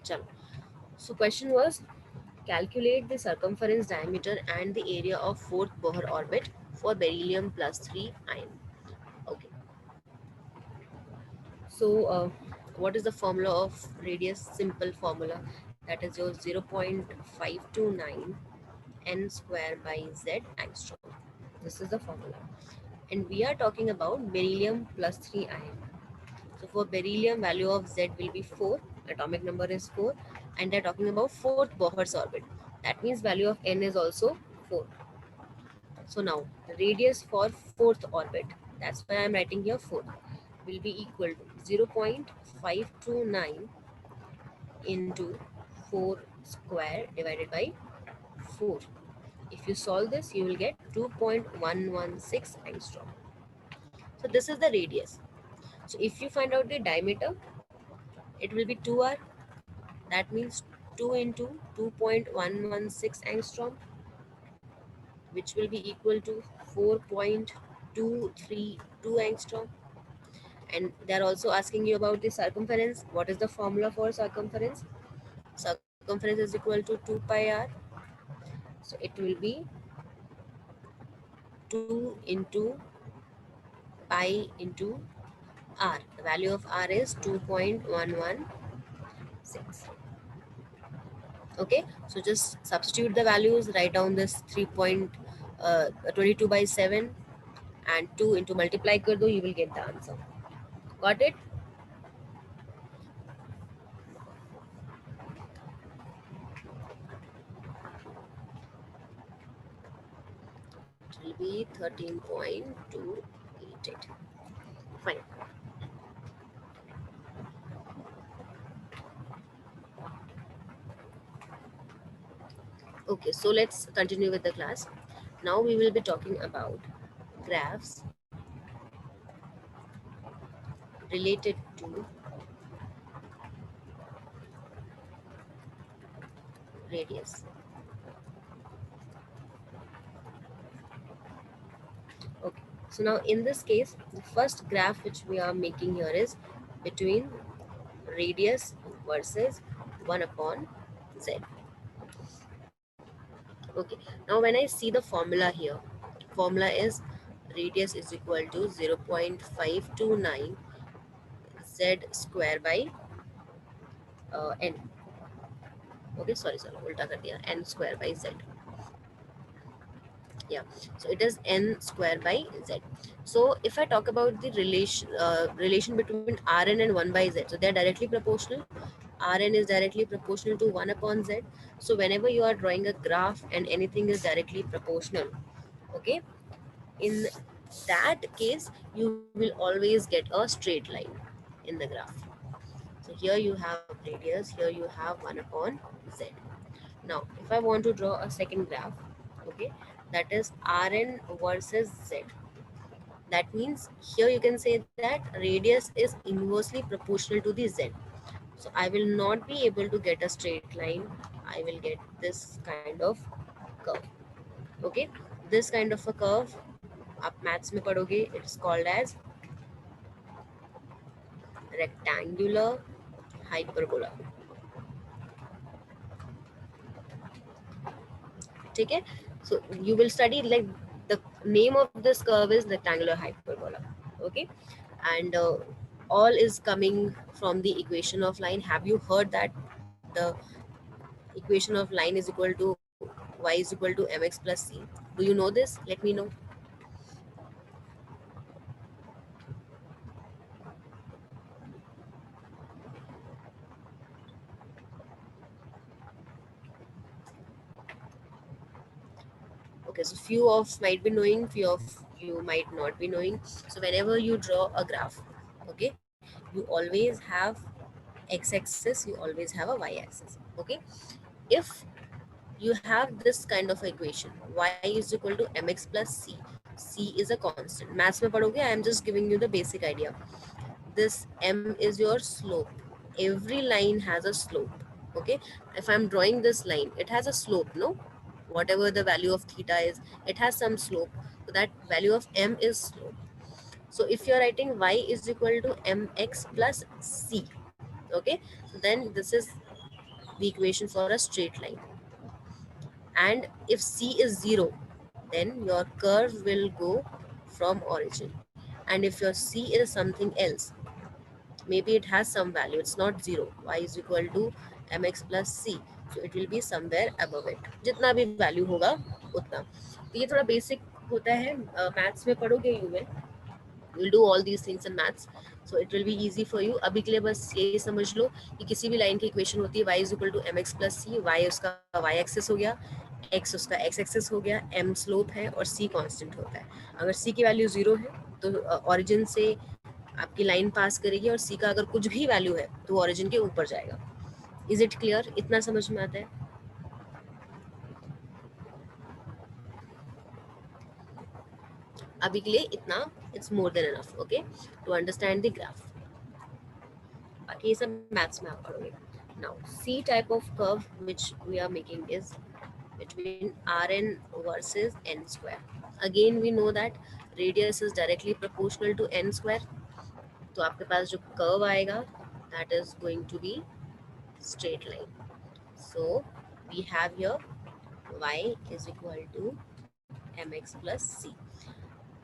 chalo. So question was, calculate the circumference, diameter and the area of fourth Bohr orbit for beryllium plus 3 ion. Okay. So what is the formula of radius? Simple formula, that is your 0.529 n square by z angstrom. This is the formula. And we are talking about beryllium plus 3 ion. So for beryllium, value of Z will be 4, atomic number is 4, and they're talking about fourth Bohr's orbit. That means value of N is also 4. So now the radius for fourth orbit, that's why I'm writing here 4, will be equal to 0.529 into 4 square divided by 4. If you solve this, you will get 2.116 angstrom. So this is the radius. So if you find out the diameter, it will be 2r. That means 2 into 2.116 angstrom, which will be equal to 4.232 angstrom. And they're also asking you about the circumference. What is the formula for circumference? Circumference is equal to 2 pi r. So it will be 2 into pi into r. The value of r is 2.116. Okay, so just substitute the values, write down this 3.22 by 7 and 2 into multiply kar do, you will get the answer. Got it? It will be 13.288. Fine. Okay, so let's continue with the class. Now we will be talking about graphs related to radius. Okay, so now in this case, the first graph which we are making here is between radius versus 1 upon z. Okay, now when I see the formula here, formula is radius is equal to 0.529 z square by n. Okay, sorry, ulta kar diya, n square by z. Yeah, so it is n square by z. So if I talk about the relation between Rn and 1 by z, so they are directly proportional. Rn is directly proportional to 1 upon z. So whenever you are drawing a graph and anything is directly proportional, okay, in that case you will always get a straight line in the graph. So here you have radius, here you have 1 upon z. Now if I want to draw a second graph, okay, that is Rn versus z, that means here you can say that radius is inversely proportional to the z. So I will not be able to get a straight line, I will get this kind of curve. Okay, this kind of a curve आप maths में पढ़ोगे, it's called as rectangular hyperbola. ठीक है, so you will study like the name of this curve is rectangular hyperbola. Okay, and all is coming from the equation of line. Have you heard that the equation of line is equal to y is equal to mx plus c? Do you know this? Let me know. Okay, so few of might be knowing, few of you might not be knowing. So whenever you draw a graph, okay, you always have x-axis, you always have a y-axis. Okay, if you have this kind of equation, y is equal to mx plus c is a constant. Maths mein padhoge, I am just giving you the basic idea. This m is your slope. Every line has a slope. Okay, if I'm drawing this line, it has a slope, no? Whatever the value of theta is, it has some slope. So that value of m is slope. So if you're writing y is equal to mx plus c, okay, so then this is the equation for a straight line. And if C is 0, then your curve will go from origin. And if your C is something else, maybe it has some value, it's not 0, y is equal to mx plus c, so it will be somewhere above it, जितना भी value होगा उतना. तो ये थोड़ा basic होता है, maths में पढ़ोगे you will do all these things in maths, so it will be easy for you. अभी के लिए बस यही समझ लो कि किसी भी लाइन की इक्वेशन होती है y is equal to mx plus c, y उसका y एक्सेस हो गया, x उसका x एक्सेस हो गया, m स्लोप है और c कांस्टेंट होता है. अगर c की वैल्यू 0 है तो ओरिजिन से आपकी लाइन पास करेगी और c का अगर कुछ भी वैल्यू है तो ओरिजिन के ऊपर जाएगा. Is it clear? इतना समझ में आता है? अभी के लिए इतना it's more than enough, okay, to understand the graph. बाकी ये सब मैथ्स में आप पढ़ोगे. Now see type of curve which we are making is between Rn versus n square. Again we know that radius is directly proportional to n square. तो आपके पास जो curve आएगा that is going to be straight line. So we have here y is equal to mx plus c.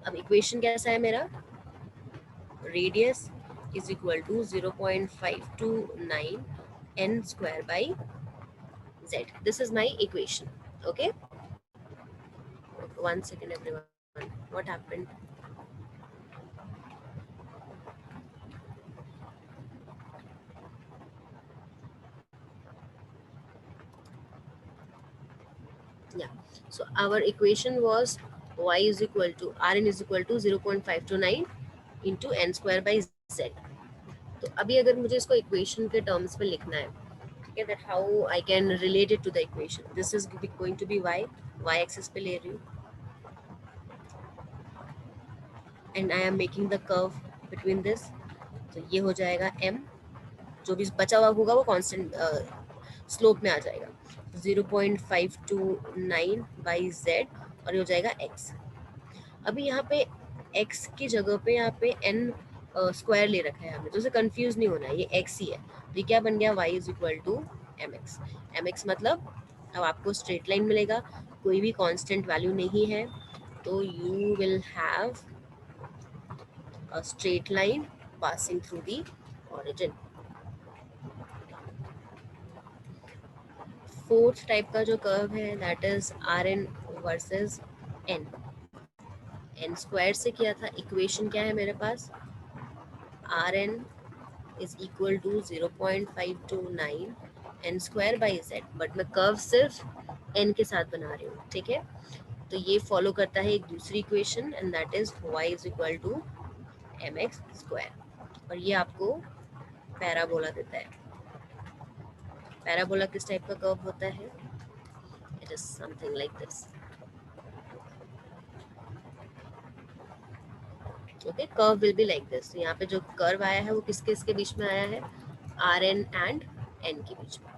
अब equation कैसा है मेरा? Radius is equal to 0.529 n square by z. This is my equation. Okay. One second, everyone. What happened? Yeah. So our equation was y is equal to Rn is equal to 0.529 into n square by z. तो अभी अगर मुझे इसको equation के terms में लिखना है, ठीक है, that how I can relate it to the equation. This is going to be y axis पे ले रही हूँ, and I am making the curve between this. तो ये हो जाएगा m, जो भी बचा हुआ होगा वो कांस्टेंट स्लोप में आ जाएगा, 0.529 बाई z, और ये हो जाएगा x. अभी यहाँ पे x की जगह पे यहाँ पे n स्क्वायर ले रखा है हमने, तो उसे कंफ्यूज नहीं होना है, ये x ही है. तो ये क्या बन गया? y is equal to mx. mx मतलब अब आपको स्ट्रेट लाइन मिलेगा, कोई भी कांस्टेंट वैल्यू नहीं है, तो you will have a straight line passing through the origin. Fourth type का जो कर्व है that is Rn versus n. n square से किया था, इक्वेशन क्या है मेरे पास? Rn is equal to 0.529 n square by z, but मैं कर्व सिर्फ n के साथ बना रही हूँ, ठीक है. तो ये फॉलो करता है एक दूसरी equation and that is y is equal to mx square, और ये आपको पैराबोला देता है. पैराबोला किस टाइप का कर्व होता है? It is something like this. Okay, curve will be like this. यहाँ पे जो कर्व आया है वो किसके इसके बीच में आया है? Rn एंड n के बीच में.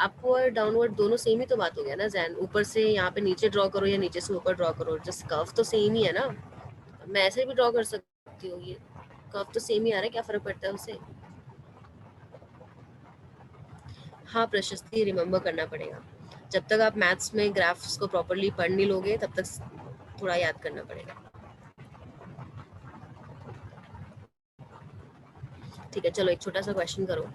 अपवर्ड डाउनवर्ड दोनों सेम ही तो बात हो गया ना जैन. ऊपर से यहाँ पे नीचे ड्रॉ करो या नीचे से ऊपर ड्रॉ करो, जस्ट कर्व तो सेम ही है ना. मैं ऐसे भी ड्रॉ कर सकती हूँ, ये कर्व तो सेम ही आ रहा है, क्या फर्क पड़ता है उससे? हाँ प्रशस्ति, रिमेम्बर करना पड़ेगा. जब तक आप मैथ्स में ग्राफ्स को प्रॉपरली पढ़ नहीं लोगे तब तक थोड़ा याद करना पड़ेगा. ठीक है, चलो एक छोटा सा क्वेश्चन करो.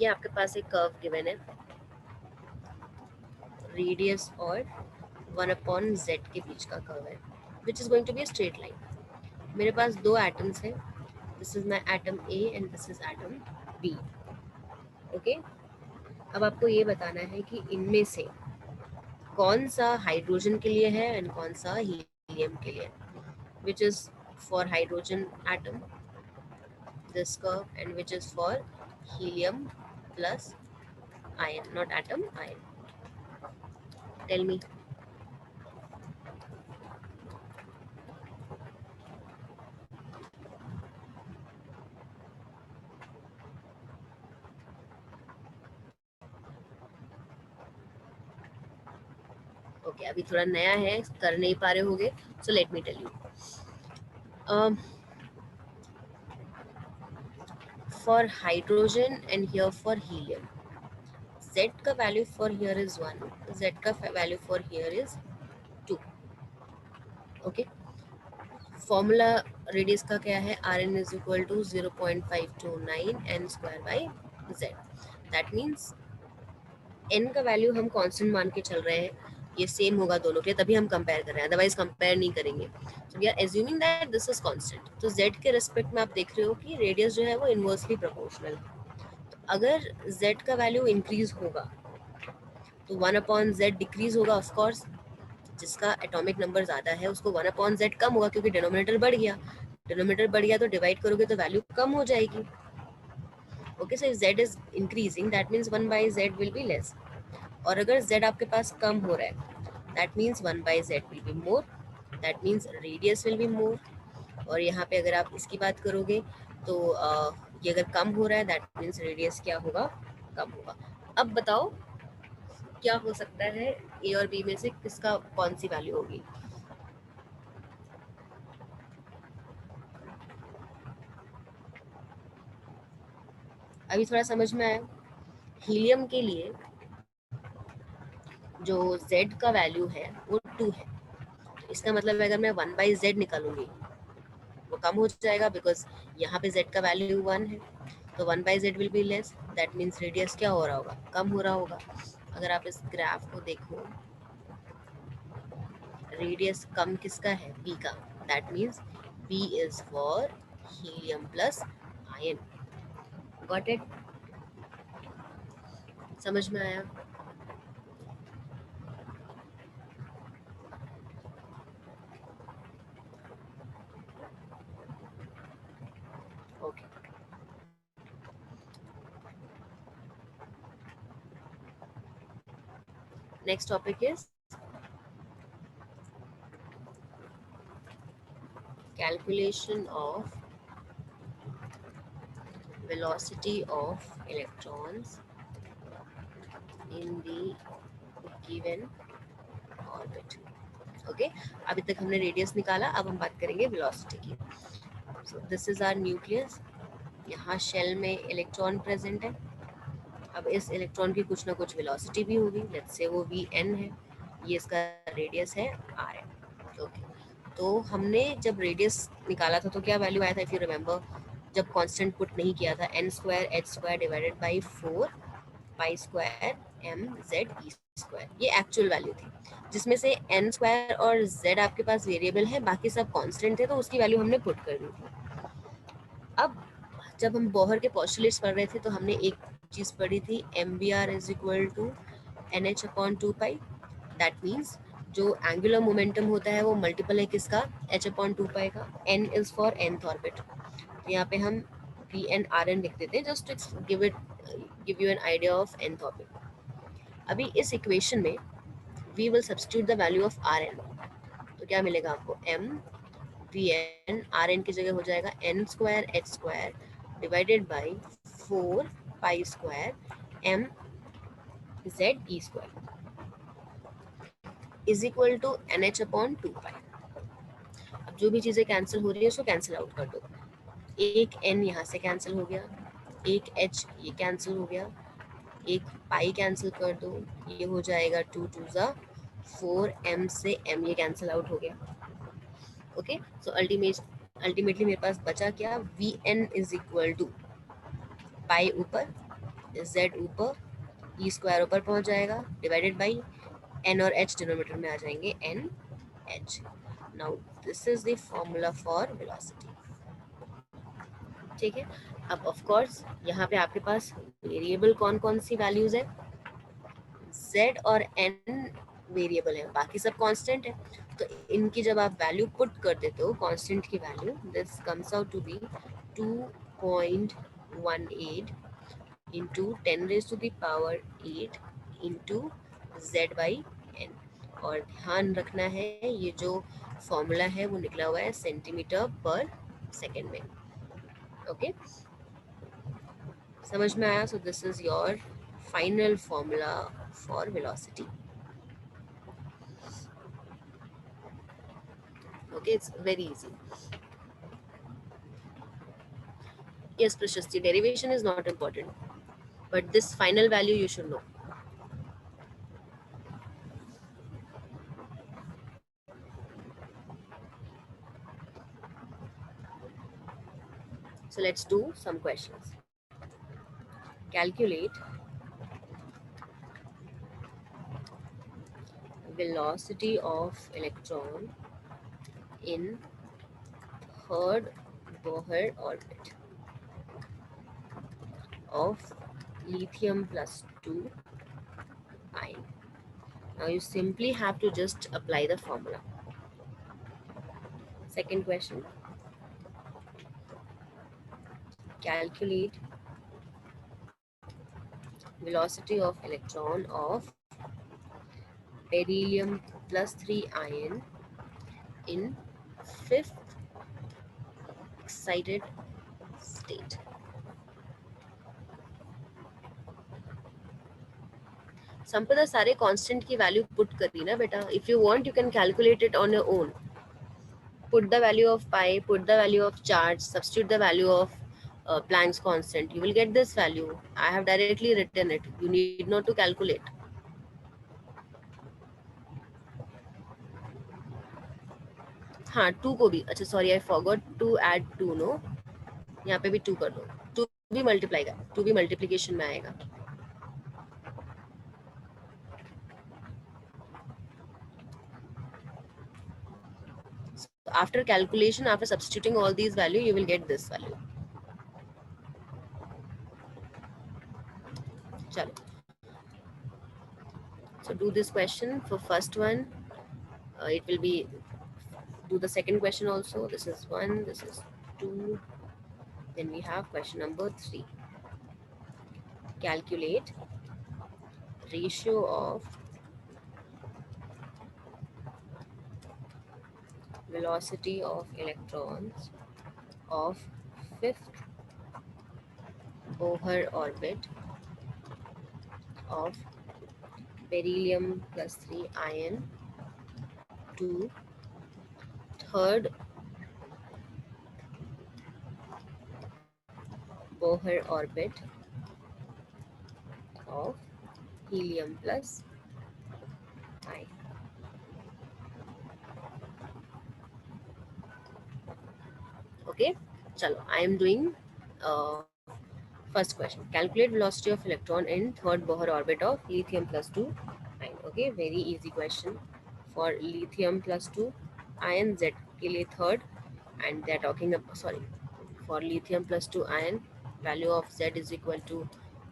ये आपके पास एक कर्व गिवन है, रेडियस और 1/z के बीच का कर्व है, which is going to be a straight line. मेरे पास दो एटम्स हैं, this is my atom A and this is atom B. Okay, अब आपको ये बताना है कि इनमें से कौन सा हाइड्रोजन के लिए है एंड कौन सा हीलियम के लिए. Which is for hydrogen atom this curve, and which is for helium plus ion, not atom, ion. Tell me. Okay, अभी थोड़ा नया है, कर नहीं पा रहे होगे, so let me tell you. For hydrogen and here for helium, Z का value for here is 1, Z का value for here is 2. Okay, formula radius का क्या है, R n is equal to 0.529 n square by Z. That means n का value हम constant मान के चल रहे हैं, ये सेम होगा दोनों के लिए, तभी हम कंपेयर कर रहे हैं, अदरवाइज कंपेयर नहीं करेंगे. So we are assuming that this is constant. तो जेड के रिस्पेक्ट में आप देख रहे हो कि रेडियस जो है वो इनवर्सली प्रोपोर्शनल है. तो अगर जेड का वैल्यू इंक्रीज होगा तो 1/z डिक्रीज होगा ऑफकोर्स. जिसका एटॉमिक नंबर ज़्यादा है उसको 1/z कम होगा, क्योंकि डिनोमिनेटर बढ़ गया. डिनोमिनेटर बढ़ गया तो डिवाइड करोगे तो वैल्यू कम हो जाएगी. Okay, so if z is increasing that means 1/z will be less. और अगर z आपके पास कम हो रहा है that means 1/z will be more. That means radius will be more. और यहाँ पे अगर आप इसकी बात करोगे तो ये अगर कम हो रहा है दैट मीन्स रेडियस क्या होगा, कम होगा. अब बताओ क्या हो सकता है, ए और बी में से किसका कौन सी वैल्यू होगी. अभी थोड़ा समझ में आया. हीलियम के लिए जो Z का वैल्यू है वो 2 है. तो इसका मतलब है अगर मैं 1/z निकालूंगी वो कम हो जाएगा, बिकॉज यहाँ पे Z का वैल्यू 1 है. तो 1/z will be less. That means radius क्या हो रहा होगा, कम हो रहा होगा. अगर आप इस ग्राफ को देखो, रेडियस कम किसका है, B का. That means B is for helium plus ion. Got it? समझ में आया? Okay, next topic is calculation of velocity of electrons in the given orbit. Okay, अभी तक हमने रेडियस निकाला, अब हम बात करेंगे वेलोसिटी की. So this is our nucleus. यहाँ शेल में इलेक्ट्रॉन प्रेजेंट है. अब इस इलेक्ट्रॉन की कुछ ना कुछ वेलोसिटी भी होगी, लेट्स से वो Vn है, ये इसका रेडियस है Rn. ओके, तो हमने जब रेडियस निकाला था तो क्या वैल्यू आया था, इफ यू रिमेंबर, जब कांस्टेंट पुट नहीं किया था, n square h square divided by 4 pi square m z e square. ये एक्चुअल वैल्यू थी, जिसमें से n स्क्वायर और z आपके पास वेरिएबल है, बाकी सब कांस्टेंट थे, तो उसकी वैल्यू हमने पुट कर दी थी. अब जब हम बोहर के पॉस्टुलेट्स पढ़ रहे थे तो हमने एक चीज़ पढ़ी थी, mvr is equal to nh/2 pi. That means जो एंगुलर मोमेंटम होता है वो मल्टीपल है किसका, h/2 पाई का. n is for nth orbit. तो यहाँ पे हम Vn Rn लिख देते हैं, just to give you an idea of nth orbit. अभी इस इक्वेशन में we will substitute the value of Rn. तो क्या मिलेगा आपको, m Vn Rn की जगह हो जाएगा n square h square divided by 4 pi square m z e square is equal to nh/2 pi. अब जो भी चीज़ें कैंसिल हो रही है उसको कैंसिल आउट कर दो. एक n यहाँ से कैंसिल हो गया, एक h ये कैंसिल हो गया, एक पाई कैंसिल कर दो, ये हो जाएगा 2 2 ज़ा 4, m से m ये कैंसिल आउट हो गया. ओके, सो अल्टीमेटली मेरे पास बचा क्या, Vn इज इक्वल टू पाई ऊपर, z ऊपर, e स्क्वायर ऊपर पहुंच जाएगा, डिवाइडेड बाई n और h डिनोमिनेटर में आ जाएंगे, n h. Now this is the formula for velocity. ठीक है. अब ऑफ कोर्स यहाँ पे आपके पास वेरिएबल कौन कौन सी वैल्यूज है, z और n वेरिएबल है, बाकी सब कांस्टेंट है. तो इनकी जब आप वैल्यू पुट कर देते हो, कांस्टेंट की value, this comes out to be 2.18 into 10 raised to the power 8 into z by n. और ध्यान रखना है ये जो फॉर्मूला है वो निकला हुआ है सेंटीमीटर पर सेकेंड में. ओके, समझ में आया? सो this is your final formula for velocity. Okay, it's very easy. Yes, Prashasti, derivation is not important, but this final value you should know. So let's do some questions. Calculate velocity of electron in third Bohr orbit of lithium plus 2 ion. Now you simply have to just apply the formula. Second question, calculate velocity of electron of beryllium plus 3 ion in fifth excited state. संपदा सारे constant की value put करी ना बेटा. If you want you can calculate it on your own. Put the value of pi, put the value of charge, substitute the value of Planck's constant. You will get this value. I have directly written it. You need not to calculate. हाँ, 2 को भी. अच्छा sorry, I forgot to add 2. No, यहाँ पे भी 2 कर दो. 2 भी मल्टीप्लाई का, 2 भी मल्टीप्लिकेशन में आएगा. So after calculation, after substituting all these value, you will get this value. चलो. So do this question for first one. It will be, do the second question also. This is 1, this is 2. Then we have question number 3. Calculate ratio of velocity of electrons of fifth Bohr orbit of beryllium plus 3 ion to third Bohr orbit of helium plus I. Okay, chalo, I am doing first question. Calculate velocity of electron in third Bohr orbit of lithium plus 2 ion. Okay, very easy question. For lithium plus 2 ion, Z के लिए third, and they are talking about, sorry, for lithium plus 2 ion, value of Z is equal to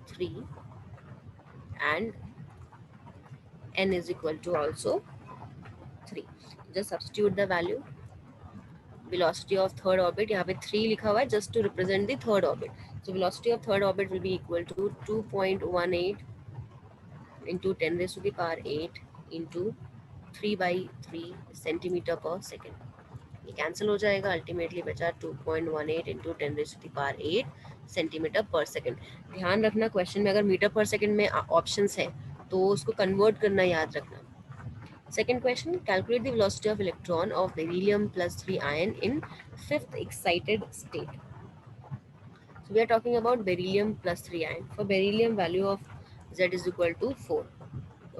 3 and N is equal to also 3. Just substitute the value. Velocity of third orbit, यहाँ पे 3 लिखा हुआ है just to represent the third orbit. So velocity of third orbit will be equal to 2.18 into 10 raised to the power 8 into 3 by 3 centimeter per second. ये cancel हो जाएगा. Ultimately बचा 2.18 into 10 raise to the power 8 centimetre per second. ध्यान रखना question में अगर metre पर second में ऑप्शंस है तो उसको कन्वर्ट करना याद रखना. Second question, calculate the velocity of electron of beryllium plus 3 ion in fifth excited state. So we are talking about beryllium plus 3 ion. For beryllium, value of Z is equal to 4.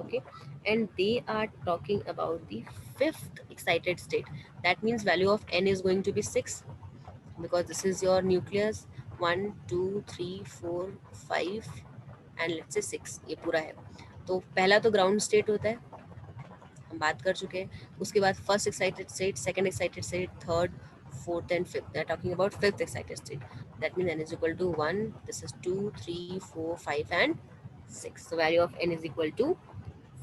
Okay, and they are talking about the fifth excited state. That means value of N is going to be 6, because this is your nucleus. 1 2 3 4 5 and let's say 6. ये पूरा है. तो पहला तो ground state होता है, हम बात कर चुके हैं. उसके बाद first excited state, second excited state, third, fourth and fifth. They are talking about fifth excited state. That means N is equal to 1. This is 2 3 4 5 and 6. The value of N is equal to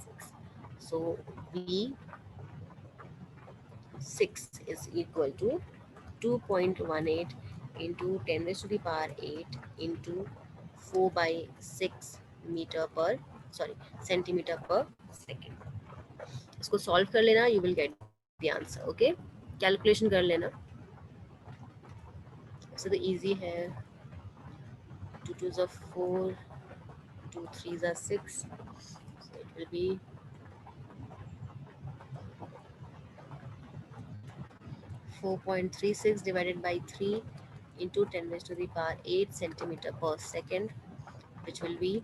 6. So V6 is equal to 2.18 into 10 raised to the power 8 into 4 by 6 meter per, sorry, centimeter per second. इसको solve कर लेना. You will get the answer. Okay, calculation कर लेना. So the easy है. 2 2s are 4, 2 3s are 6. So it will be 4.36 divided by 3 into 10 raised to the power 8 centimeter per second, which will be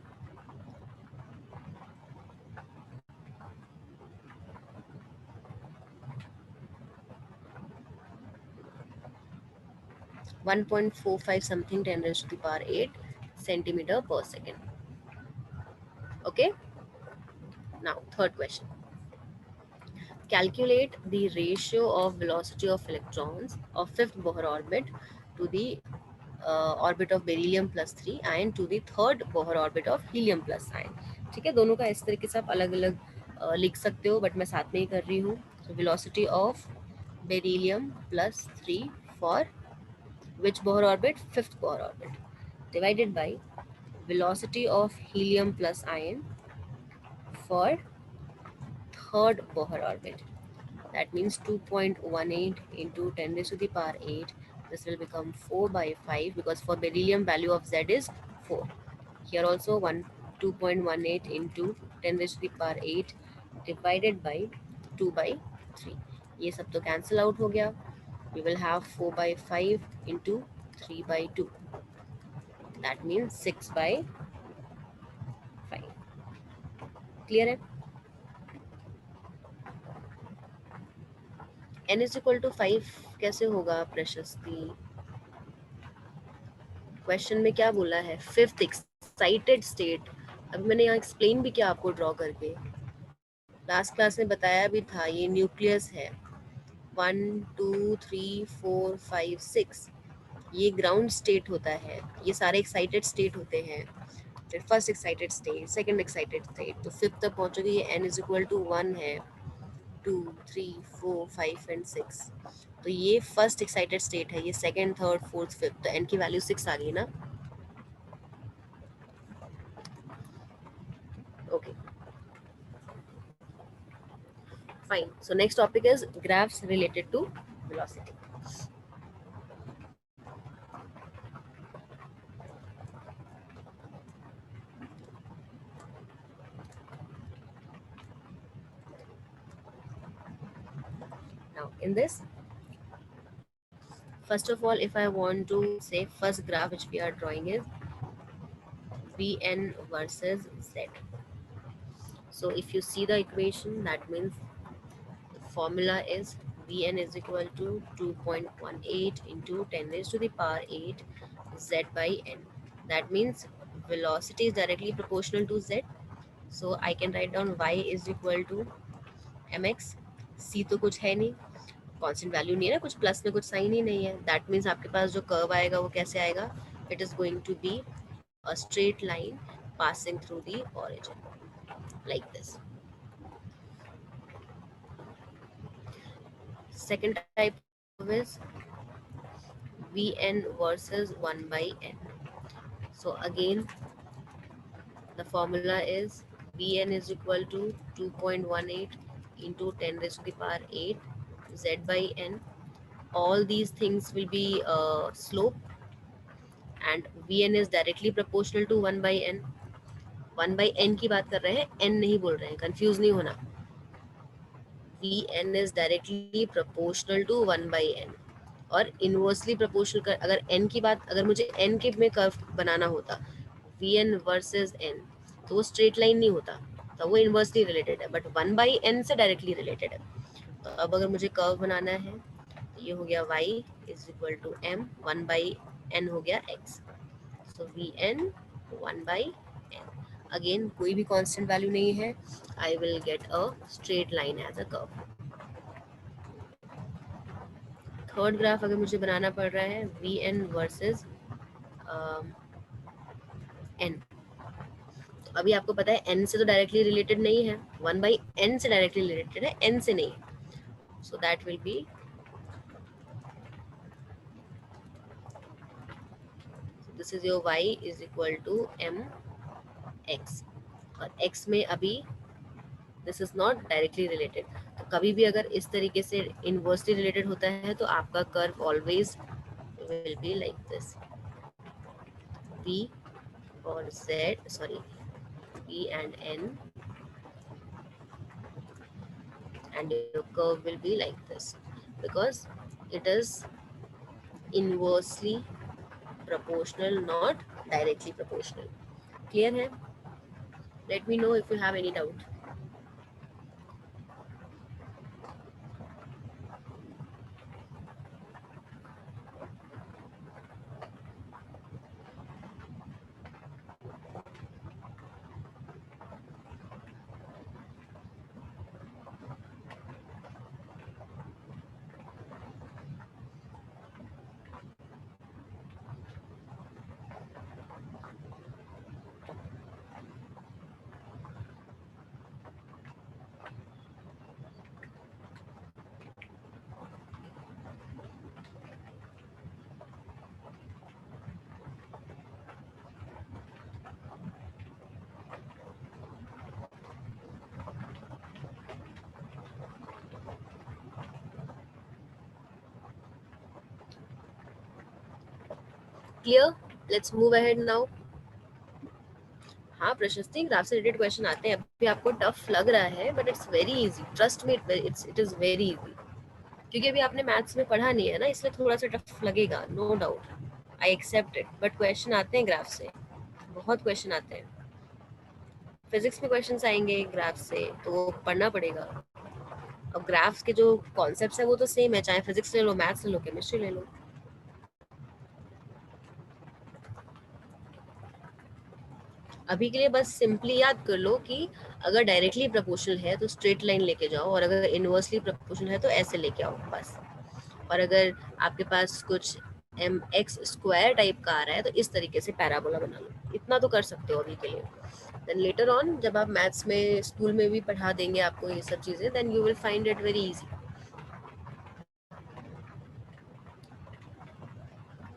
1.45 something 10 raised to the power 8 centimeter per second. Okay, now third question. Calculate the ratio of velocity of electrons of fifth Bohr orbit to the orbit of beryllium plus 3 ion to the third Bohr orbit of helium plus ion. ठीक है, दोनों का इस तरीके से आप अलग अलग लिख सकते हो, बट मैं साथ में ही कर रही हूँ. So velocity of beryllium plus 3 for which Bohr orbit? Fifth Bohr orbit, divided by velocity of helium plus ion for third Bohr orbit. That means 2.18 into 10 raised to the power 8. This will become 4 by 5 because for beryllium value of Z is 4. Here also 2.18 into 10 raised to the power 8 divided by 2 by 3. ये सब तो cancel out हो गया. We will have 4 by 5 into 3 by 2. That means 6 by 5. Clear है? n is equal to 5 कैसे होगा प्रशस्ति? Question में क्या बोला है? Fifth excited state. अभी मैंने यहाँ एक्सप्लेन भी किया आपको ड्रॉ करके. लास्ट क्लास में बताया भी था, ये न्यूक्लियस है. 1 2 3 4 5 6 ये ग्राउंड स्टेट होता है. ये सारे एक्साइटेड स्टेट होते हैं. फिर first excited state, second excited state, तो फिफ्थ तक पहुंचोगे. ये n इज इक्वल टू 1 है, 2 3 4 5 एंड 6. तो ये फर्स्ट एक्साइटेड स्टेट है. ये सेकंड थर्ड फोर्थ फिफ्थ, तो n की वैल्यू 6 आ गई ना. Okay, fine. So next topic is graphs related to velocity. Now in this, first of all, if I want to say first graph which we are drawing is Vn versus Z. So if you see the equation, that means the formula is Vn is equal to 2.18 into 10 raised to the power 8 Z by n. That means velocity is directly proportional to Z. So I can write down y is equal to mx. c तो कुछ है नहीं, constant value नहीं है ना, कुछ plus में कुछ साइन ही नहीं है. दैट मीन्स आपके पास जो कर्व आएगा वो कैसे आएगा? It is going to be a straight line passing through the origin like this. Second type of curve is Vn versus 1 by n. So again the formula is Vn is equal to 2.18 into 10 raised to the power 8 Z by n. All these things will be slope, and Vn is directly proportional to 1 by n. 1 by n की बात कर रहे हैं, n नहीं बोल रहे हैं, confuse नहीं होना. Vn is directly proportional to 1 by n और इनवर्सली प्रोपोर्शनल कर. अगर n की बात, अगर मुझे n के में कर्व बनाना होता Vn वर्सेस n, तो वो स्ट्रेट लाइन नहीं होता, तो वो इनवर्सली रिलेटेड है. बट 1 बाई n से डायरेक्टली रिलेटेड है. तो अब अगर मुझे कर्व बनाना है, तो ये हो गया y is equal to m, 1 by n हो गया x. सो Vn 1 बाई n. अगेन कोई भी कांस्टेंट वैल्यू नहीं है. I will get a straight line as a curve. Third graph अगर मुझे बनाना पड़ रहा है Vn वर्सेस n, तो अभी आपको पता है n से तो डायरेक्टली रिलेटेड नहीं है, 1 बाई n से डायरेक्टली रिलेटेड है, n से नहीं. So that will be, this is your y is equal to m x. और x में अभी this is not directly related. तो कभी भी अगर इस तरीके से इनवर्सली रिलेटेड होता है तो आपका curve always will be like this. p और z, sorry, p and n, and your curve will be like this, because it is inversely proportional, not directly proportional. Clear है? Let me know if you have any doubt. Clear? Let's move ahead now. हाँ प्रशस्ति, graph से related question आते हैं. अभी आपको tough लग रहा है but it's very easy. Trust me, it is very easy. क्योंकि अभी आपने मैथ्स में पढ़ा नहीं है ना, इसलिए थोड़ा सा टफ लगेगा, no doubt. I accept it. But question आते हैं ग्राफ से, बहुत क्वेश्चन आते हैं. फिजिक्स में क्वेश्चन आएंगे ग्राफ से, तो वो पढ़ना पड़ेगा. अब ग्राफ्स के जो कॉन्सेप्ट्स है वो तो सेम है, चाहे फिजिक्स ले लो, मैथ्स ले लो, केमिस्ट्री ले लो. अभी के लिए बस सिंपली याद कर लो कि अगर डायरेक्टली प्रोपोर्शनल है तो स्ट्रेट लाइन लेके जाओ, और अगर इनवर्सली प्रोपोर्शनल है तो ऐसे लेके आओ बस. और अगर आपके पास कुछ एम एक्स स्क्वायर टाइप का आ रहा है तो इस तरीके से पैराबोला बना लो. इतना तो कर सकते हो अभी के लिए. देन लेटर ऑन जब आप मैथ्स में स्कूल में भी पढ़ा देंगे आपको ये सब चीज़ें, then you will find it very easy.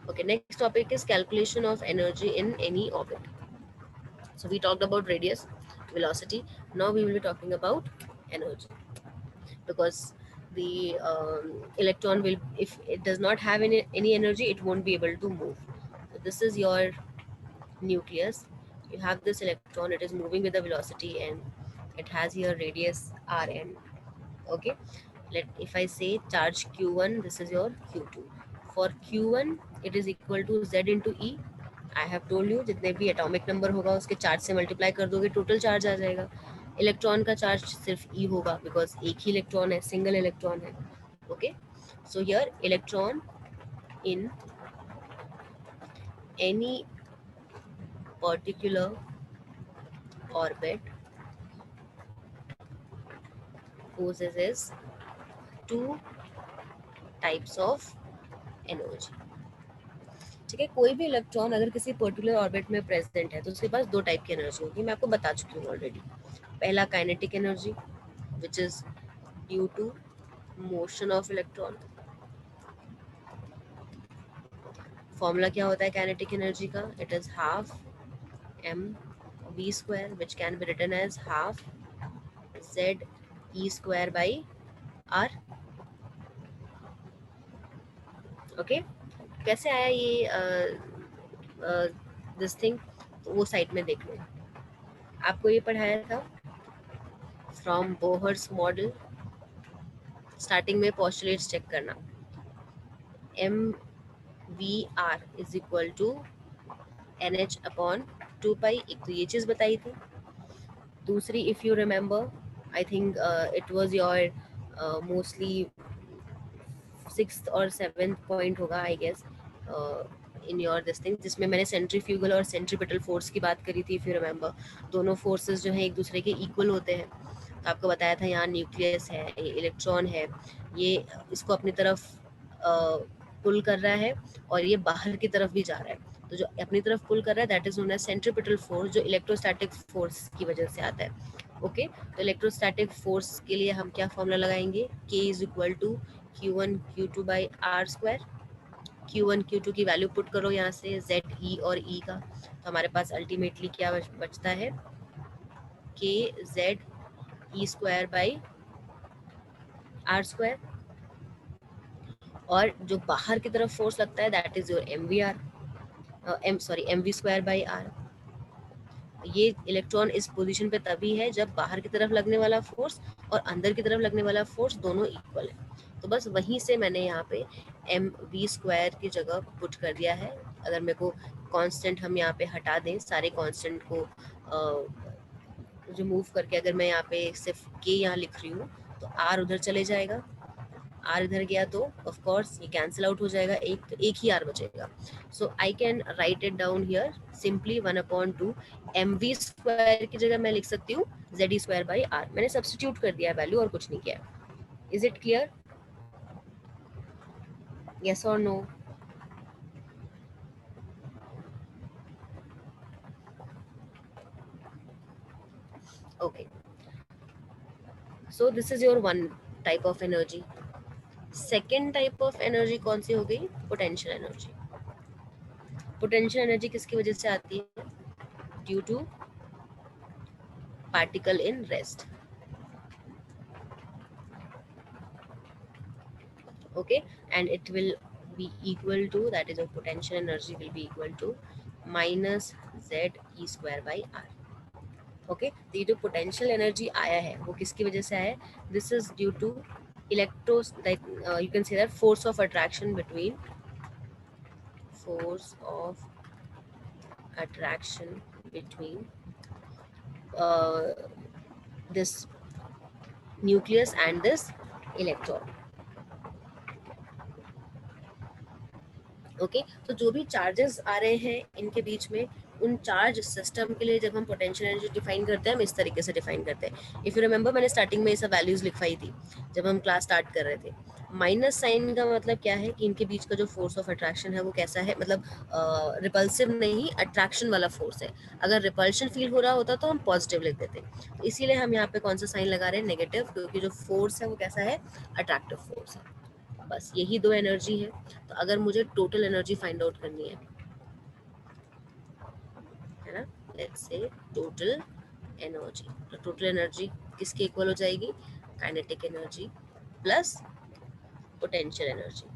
Okay, next topic is calculation of energy in any orbit. So we talked about radius, velocity. Now we will be talking about energy, because the electron will, if it does not have any energy, it won't be able to move. So this is your nucleus. You have this electron, it is moving with the velocity, and it has here radius Rn. Okay, if I say charge q1, this is your q2. For q1 it is equal to z into e. I have told you, जितने भी atomic number होगा उसके charge से multiply कर दोगे, total charge आ जाएगा. Electron का charge सिर्फ ई होगा, बिकॉज एक ही इलेक्ट्रॉन है, सिंगल इलेक्ट्रॉन है. Okay, so here electron in any particular orbit possesses two types of energy. ठीक है, कोई भी इलेक्ट्रॉन अगर किसी पर्टिकुलर ऑर्बिट में प्रेजेंट है तो उसके पास दो टाइप की एनर्जी होगी. मैं आपको बता चुकी हूँ ऑलरेडी. पहला kinetic energy, which is due to motion of electron. Formula क्या होता है काइनेटिक एनर्जी का? It is half m v square, which can be written as half Z E square by r. Okay, कैसे आया ये this thing? तो वो side में देख लो, आपको ये पढ़ाया था फ्रॉम बोहर्स मॉडल. स्टार्टिंग में पोस्टुलेट्स चेक करना. M v r is equal to n h upon 2 pi. एक तो ये चीज़ बताई थी. दूसरी, if you remember, I think it was your mostly 6th और 7th पॉइंट होगा I guess in your this thing, जिसमें मैंने सेंट्रीफ्यूगल और सेंट्रीपिटल फोर्स की बात करी थी. इफ़ यू रिमेंबर, दोनों फोर्सेस जो हैं एक दूसरे के इक्वल होते हैं. तो आपको बताया था यहाँ न्यूक्लियस है, ये इलेक्ट्रॉन है, ये इसको अपनी तरफ पुल कर रहा है और ये बाहर की तरफ भी जा रहा है. तो जो अपनी तरफ पुल कर रहा है that is known as centripetal force, जो इलेक्ट्रोस्टैटिक फोर्स की वजह से आता है. ओके, तो इलेक्ट्रोस्टैटिक फोर्स के लिए हम क्या फॉर्मूला लगाएंगे? K is equal to Q1 Q2 by r square. Q1 Q2 की वैल्यू पुट करो यहाँ से, Z E और E का, तो हमारे पास अल्टीमेटली क्या बचता है? K Z E square by r square. और जो बाहर की तरफ फोर्स लगता है that is your m v r, m v square by are. ये इलेक्ट्रॉन इस पोजीशन पे तभी है जब बाहर की तरफ लगने वाला फोर्स और अंदर की तरफ लगने वाला फोर्स दोनों इक्वल है. तो बस वहीं से मैंने यहाँ पे एम वी स्क्वायर की जगह पुट कर दिया है। अगर मेरे को कांस्टेंट हम यहाँ पे हटा दें, सारे कांस्टेंट को रिमूव करके अगर मैं यहाँ पे सिर्फ के यहाँ लिख रही हूँ तो आर उधर चले जाएगा, आर इधर गया तो ऑफ कोर्स ये कैंसिल आउट हो जाएगा, एक ही आर बचेगा। So I can write it down here simply 1/2 m v square की जगह मैं लिख सकती हूँ जेड स्क्वायर बाई आर। मैंने सब्सटीट्यूट कर दिया वैल्यू और कुछ नहीं किया। Is it clear? Yes or no? Okay, so this is your one type of energy. Second type of energy कौन सी हो गई? Potential energy. पोटेंशियल एनर्जी किसकी वजह से आती है? Due to particle in rest. Okay, and it will be equal to, that is, your potential energy will be equal to minus z e square by r. Okay, तो ये जो potential energy आया है वो किसकी वजह से आया है? This is due to electrons, like you can say that force of attraction between, force of attraction between this nucleus and this electron. Okay, तो जो भी चार्जेस आ रहे हैं इनके बीच में, उन चार्ज सिस्टम के लिए जब हम पोटेंशियल एनर्जी डिफाइन करते हैं हम इस तरीके से डिफाइन करते हैं। इफ़ यू रिमेंबर मैंने स्टार्टिंग में ये सब वैल्यूज लिखवाई थी जब हम क्लास स्टार्ट कर रहे थे। माइनस साइन का मतलब क्या है कि इनके बीच का जो फोर्स ऑफ अट्रैक्शन है वो कैसा है, मतलब रिपल्सिव नहीं, अट्रैक्शन वाला फोर्स है। अगर रिपल्शन फील हो रहा होता तो हम पॉजिटिव लिख देते, तो इसीलिए हम यहाँ पे कौन सा साइन लगा रहे हैं? नेगेटिव, क्योंकि जो फोर्स है वो कैसा है? अट्रैक्टिव फोर्स है। बस यही दो एनर्जी है। तो अगर मुझे टोटल एनर्जी फाइंड आउट करनी है ना, लेट्स से टोटल एनर्जी, तो टोटल एनर्जी किसके इक्वल हो जाएगी? Kinetic energy plus potential energy.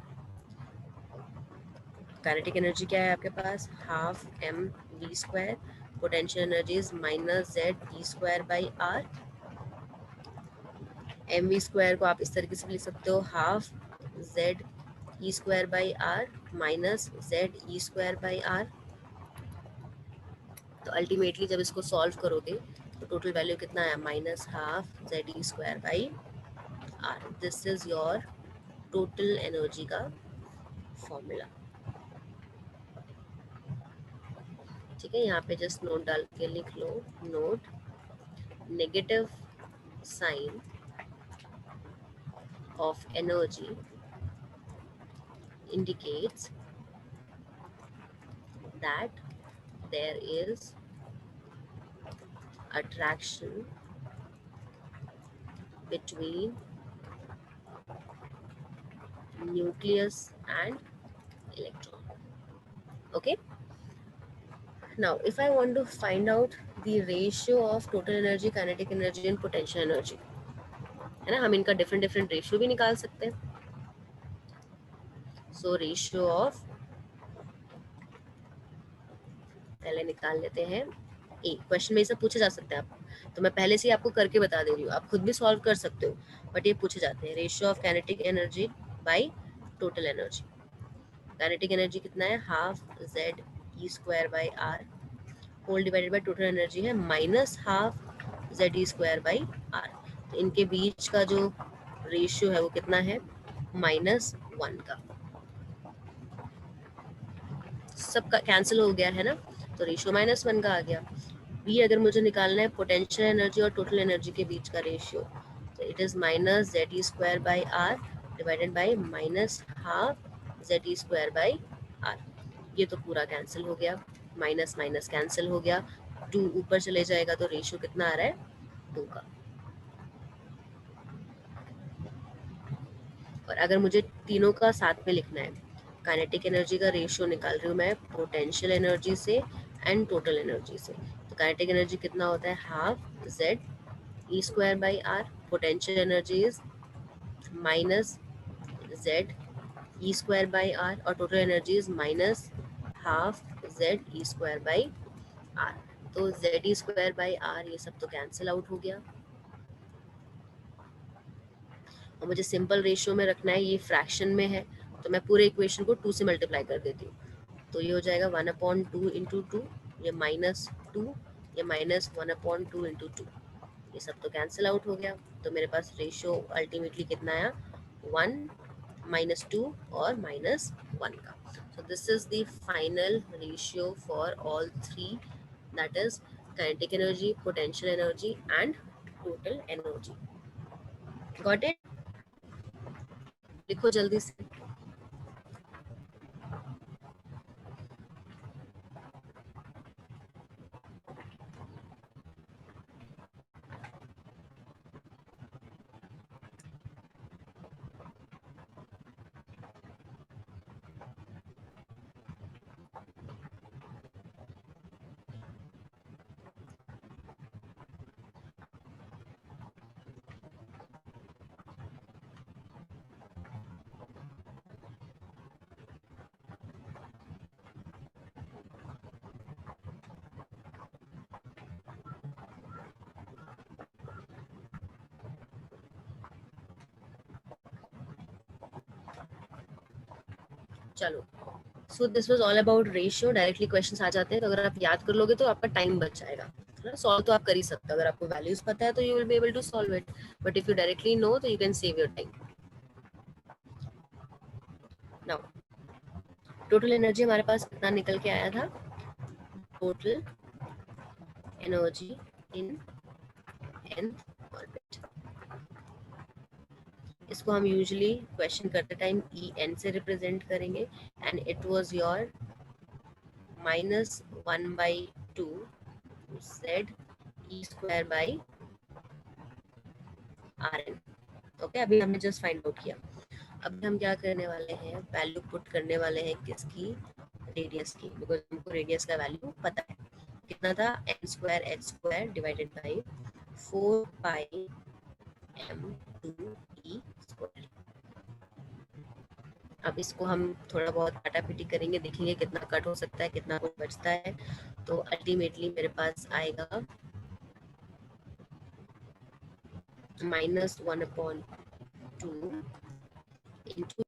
Kinetic energy क्या है आपके पास? Half m v square, potential energy is minus Z E square by r. M v square को आप इस तरीके से लिख सकते हो, half Z E square by r minus Z E square by are. तो अल्टीमेटली जब इसको सॉल्व करोगे तो टोटल वैल्यू कितना आया? Minus half Z E square by r. This is your total energy का फॉर्मूला। ठीक है, यहाँ पे जस्ट नोट डाल के लिख लो, note, negative sign of energy indicates that there is attraction between nucleus and electron. Okay, now if I want to find out the ratio of total energy, kinetic energy and potential energy, है ना, हम इनका different different ratio भी निकाल सकते हैं। So ratio of, पहले निकाल लेते हैं। एक क्वेश्चन में ये सब पूछे जा सकते हैं आप, तो मैं पहले से ही आपको करके बता दे रही हूँ, आप खुद भी सॉल्व कर सकते हो, बट ये पूछे जाते हैं। Ratio of kinetic energy by total energy. Kinetic energy कितना है? Half Z E square by R whole divided by total energy है minus half Z E square by are. तो इनके बीच का जो रेशियो है वो कितना है? -1 का। सबका कैंसिल हो गया है ना, तो रेशियो -1 का आ गया। बी अगर मुझे निकालना है पोटेंशियल एनर्जी और टोटल एनर्जी के बीच का रेशियो, तो it is minus Z E square by r divided by minus half Z E square by are. ये तो पूरा कैंसिल हो गया, माइनस माइनस कैंसिल हो गया, 2 ऊपर चले जाएगा तो रेशियो कितना आ रहा है? 2 का। और अगर मुझे तीनों का साथ में लिखना है, काइनेटिक एनर्जी का रेशियो निकाल रही हूँ मैं पोटेंशियल एनर्जी से एंड टोटल एनर्जी से, तो काइनेटिक एनर्जी कितना होता है? Half Z E square by R, potential energy is minus Z E square by R, और total energy is minus half Z E square by are. तो Z E square by are ये सब तो cancel out हो गया, और मुझे simple ratio में रखना है, ये फ्रैक्शन में है, तो मैं पूरे इक्वेशन को 2 से मल्टीप्लाई कर देती हूँ। तो ये हो जाएगा 1/2 इंटू 2, ये -2, ये -1/2 इंटू 2, ये सब तो कैंसिल आउट हो गया। तो मेरे पास रेशियो अल्टीमेटली कितना आया, 1 -2 और -1 का। So this is the final ratio for all three, that is kinetic energy, potential energy and total energy. Got it? लिखो जल्दी से। चलो, so this was all about ratio. Directly questions आ जाते हैं, तो अगर आप याद कर लोगे तो आपका टाइम बच जाएगा, है ना। सॉल्व तो आप कर ही सकते हो, अगर आपको वैल्यूज पता है तो you will be able to solve it, but if you directly know तो you can save your time. Now total energy हमारे पास कितना निकल के आया था, total energy in nth orbit. इसको हम यूजुअली क्वेश्चन करते टाइम ई एन से रिप्रेजेंट करेंगे, and it was your -1/2 z e square by R N. Okay, अभी हमने जस्ट फाइंड आउट किया। अब हम क्या करने वाले हैं, वैल्यू पुट करने वाले हैं किसकी, रेडियस की, बिकॉज हमको रेडियस का वैल्यू पता है कितना था, n² डिवाइडेड बाई 4πm2e²। अब इसको हम थोड़ा बहुत काटा पीटी करेंगे, देखेंगे कितना कट हो सकता है, कितना कुछ बचता है। तो अल्टीमेटली मेरे पास आएगा -1/2 इंटू